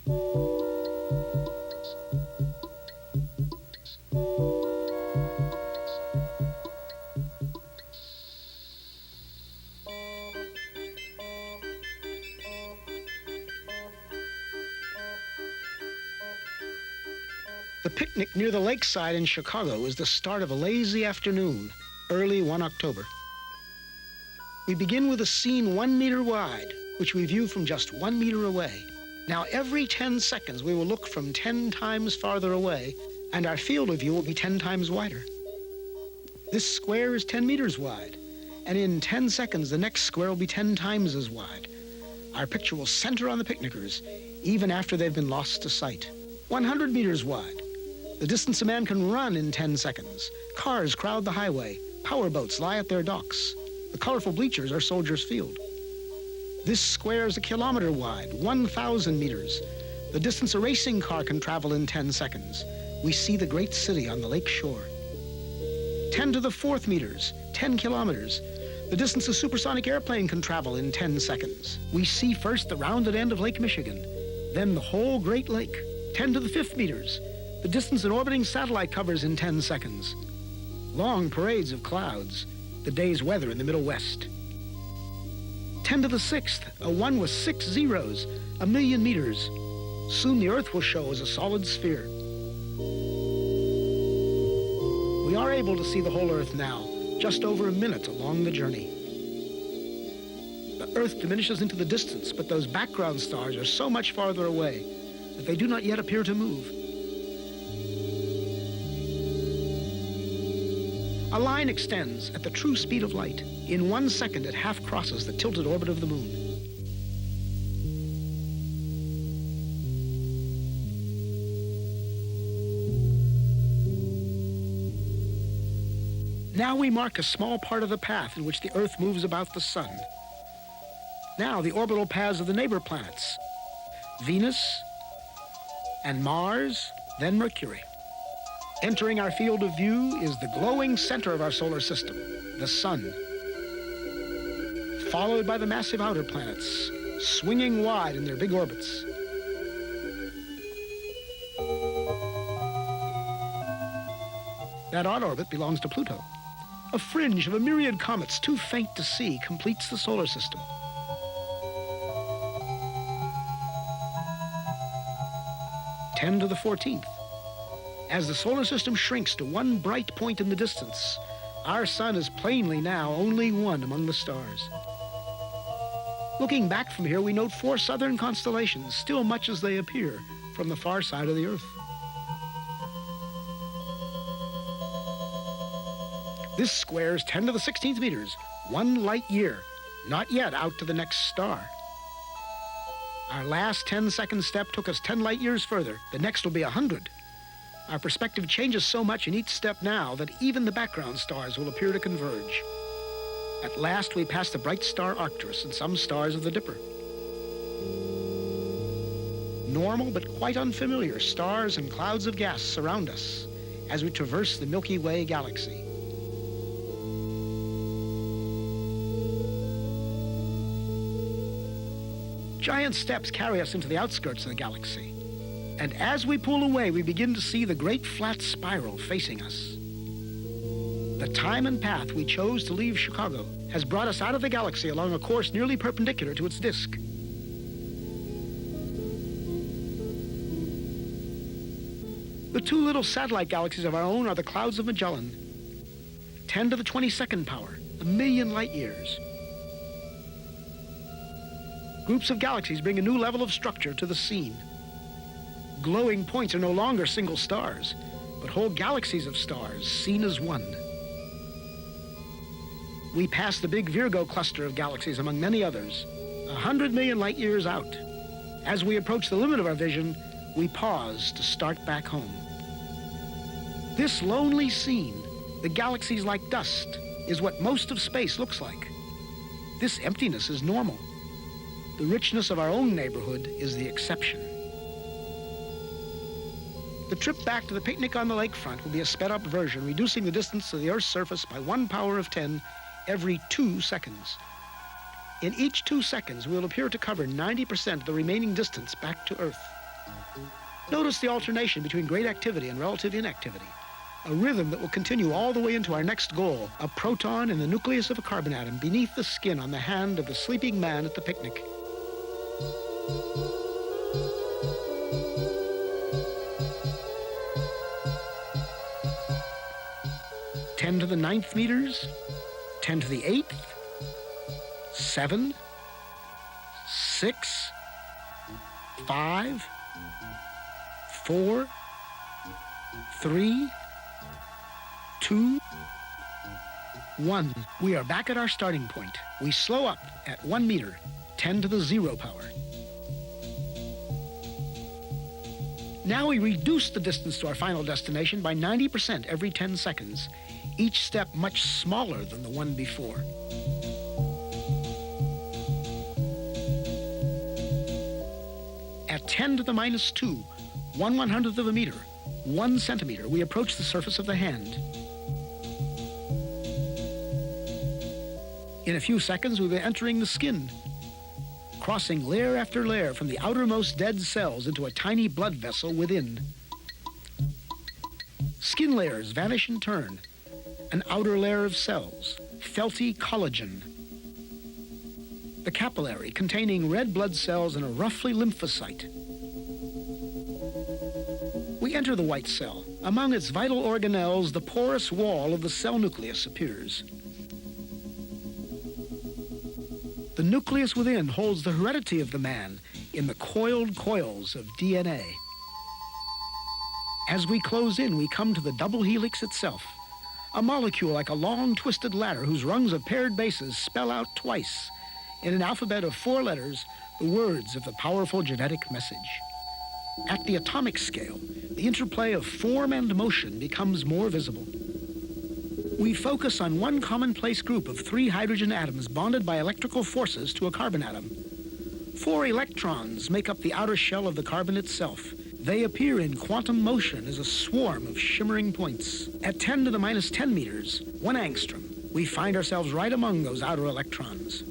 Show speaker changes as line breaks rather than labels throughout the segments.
The picnic near the lakeside in Chicago is the start of a lazy afternoon, early one October. We begin with a scene 1 meter wide, which we view from just 1 meter away. Now, every 10 seconds, we will look from 10 times farther away, and our field of view will be 10 times wider. This square is 10 meters wide, and in 10 seconds, the next square will be 10 times as wide. Our picture will center on the picnickers, even after they've been lost to sight. 100 meters wide. The distance a man can run in 10 seconds. Cars crowd the highway. Powerboats lie at their docks. The colorful bleachers are Soldiers Field. This square is 1 kilometer wide, 1,000 meters. The distance a racing car can travel in 10 seconds. We see the great city on the lake shore. 10 to the 4th meters, 10 kilometers. The distance a supersonic airplane can travel in 10 seconds. We see first the rounded end of Lake Michigan, then the whole Great Lake. 10 to the 5th meters. The distance an orbiting satellite covers in 10 seconds. Long parades of clouds, the day's weather in the Middle West. 10 to the 6th, a 1 with 6 zeros, 1,000,000 meters. Soon the Earth will show as a solid sphere. We are able to see the whole Earth now, just over a minute along the journey. The Earth diminishes into the distance, but those background stars are so much farther away that they do not yet appear to move. A line extends at the true speed of light. In 1 second, it half crosses the tilted orbit of the moon. Now we mark a small part of the path in which the Earth moves about the sun. Now the orbital paths of the neighbor planets, Venus and Mars, then Mercury. Entering our field of view is the glowing center of our solar system, the sun, followed by the massive outer planets, swinging wide in their big orbits. That odd orbit belongs to Pluto. A fringe of a myriad comets too faint to see completes the solar system. Ten to the 14th. As the solar system shrinks to one bright point in the distance, our sun is plainly now only one among the stars. Looking back from here, we note 4 southern constellations, still much as they appear from the far side of the Earth. This square is 10 to the 16th meters, 1 light year, not yet out to the next star. Our last 10-second step took us 10 light years further. The next will be 100. Our perspective changes so much in each step now that even the background stars will appear to converge. At last, we pass the bright star Arcturus and some stars of the Dipper. Normal but quite unfamiliar stars and clouds of gas surround us as we traverse the Milky Way galaxy. Giant steps carry us into the outskirts of the galaxy. And as we pull away, we begin to see the great flat spiral facing us. The time and path we chose to leave Chicago has brought us out of the galaxy along a course nearly perpendicular to its disk. The 2 little satellite galaxies of our own are the clouds of Magellan. 10 to the 22nd power, 1,000,000 light years. Groups of galaxies bring a new level of structure to the scene. Glowing points are no longer single stars, but whole galaxies of stars seen as one. We pass the big Virgo cluster of galaxies among many others, 100 million light years out. As we approach the limit of our vision, we pause to start back home. This lonely scene, the galaxies like dust, is what most of space looks like. This emptiness is normal. The richness of our own neighborhood is the exception. The trip back to the picnic on the lakefront will be a sped-up version, reducing the distance to the Earth's surface by 1 power of 10 every 2 seconds. In each 2 seconds, we'll appear to cover 90% of the remaining distance back to Earth. Notice the alternation between great activity and relative inactivity, a rhythm that will continue all the way into our next goal, a proton in the nucleus of a carbon atom beneath the skin on the hand of the sleeping man at the picnic. Ten to the ninth meters, 10 to the eighth, 7, 6, 5, 4, 3, 2, 1. We are back at our starting point. We slow up at 1 meter, 10 to the 0 power. Now we reduce the distance to our final destination by 90% every 10 seconds, each step much smaller than the one before. At 10 to the minus 2, 1/100th of a meter, 1 centimeter, we approach the surface of the hand. In a few seconds, we'll be entering the skin, crossing layer after layer from the outermost dead cells into a tiny blood vessel within. Skin layers vanish in turn. An outer layer of cells, felty collagen. The capillary containing red blood cells and a roughly lymphocyte. We enter the white cell. Among its vital organelles, the porous wall of the cell nucleus appears. The nucleus within holds the heredity of the man in the coiled coils of DNA. As we close in, we come to the double helix itself, a molecule like a long twisted ladder whose rungs of paired bases spell out twice, in an alphabet of 4 letters, the words of the powerful genetic message. At the atomic scale, the interplay of form and motion becomes more visible. We focus on one commonplace group of 3 hydrogen atoms bonded by electrical forces to a carbon atom. 4 electrons make up the outer shell of the carbon itself. They appear in quantum motion as a swarm of shimmering points. At 10 to the minus 10 meters, 1 angstrom, we find ourselves right among those outer electrons.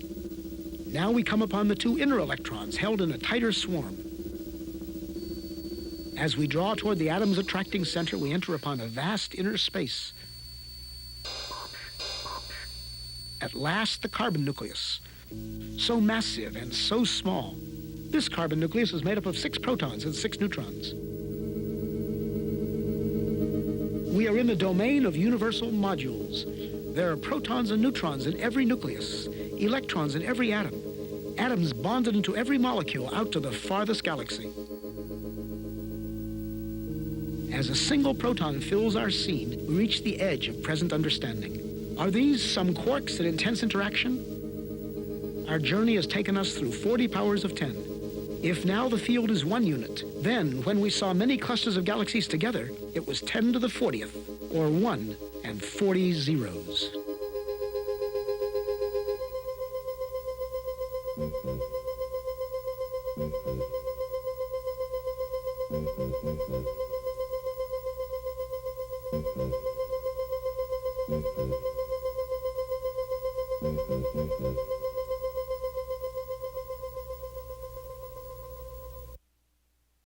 Now we come upon the 2 inner electrons held in a tighter swarm. As we draw toward the atom's attracting center, we enter upon a vast inner space. At last, the carbon nucleus, so massive and so small. This carbon nucleus is made up of 6 protons and 6 neutrons. We are in the domain of universal modules. There are protons and neutrons in every nucleus, electrons in every atom, atoms bonded into every molecule out to the farthest galaxy. As a single proton fills our scene, we reach the edge of present understanding. Are these some quarks at intense interaction? Our journey has taken us through 40 powers of 10. If now the field is 1 unit, then when we saw many clusters of galaxies together, it was 10 to the 40th, or 1 and 40 zeros.